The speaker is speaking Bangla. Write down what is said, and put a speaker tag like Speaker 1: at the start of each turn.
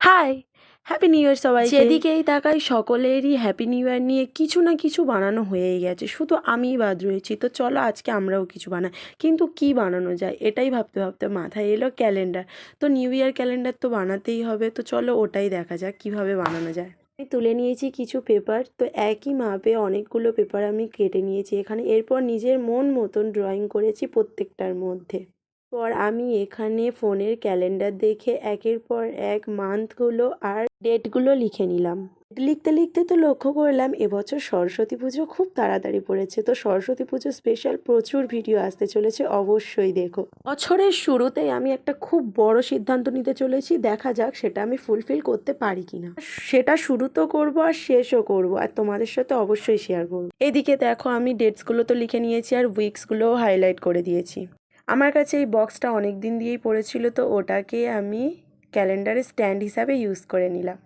Speaker 1: হাই, হ্যাপি নিউ ইয়ার সবাইকে। যেদিকেই তাকাই সকলেরই হ্যাপি নিউ ইয়ার নিয়ে কিছু না কিছু বানানো হয়েই গেছে, শুধু আমিই বাদ রয়েছি। তো চলো আজকে আমরাও কিছু বানাই, কিন্তু কি বানানো যায় এটাই ভাবতে ভাবতে মাথায় এলো ক্যালেন্ডার। তো নিউ ইয়ার ক্যালেন্ডার তো বানাতেই হবে, তো চলো ওটাই দেখা যাক কিভাবে বানানো যায়। আমি তুলে নিয়েছি কিছু পেপার, তো একই মাপে অনেকগুলো পেপার আমি কেটে নিয়েছি এখানে। এরপর নিজের মন মতন ড্রয়িং করেছি প্রত্যেকটার মধ্যে। পর আমি এখানে ফোনের ক্যালেন্ডার দেখে একের পর এক মান্থগুলো আর ডেটগুলো লিখে নিলাম। লিখতে লিখতে তো লক্ষ্য করলাম এবছর সরস্বতী পুজো খুব তাড়াতাড়ি পড়েছে। তো সরস্বতী পুজো স্পেশাল প্রচুর ভিডিও আসতে চলেছে, অবশ্যই দেখো। বছরের শুরুতেই আমি একটা খুব বড় সিদ্ধান্ত নিতে চলেছি, দেখা যাক সেটা আমি ফুলফিল করতে পারি কিনা। সেটা শুরু তো করবো আর শেষও করবো, আর তোমাদের সাথে অবশ্যই শেয়ার করবো। এদিকে দেখো আমি ডেটসগুলো তো লিখে নিয়েছি আর উইকসগুলোও হাইলাইট করে দিয়েছি। আমার কাছে এই বক্সটা অনেক দিন দিয়েই পড়েছিল, তো ওটাকে আমি ক্যালেন্ডারের স্ট্যান্ড হিসাবে ইউজ করে নিলাম।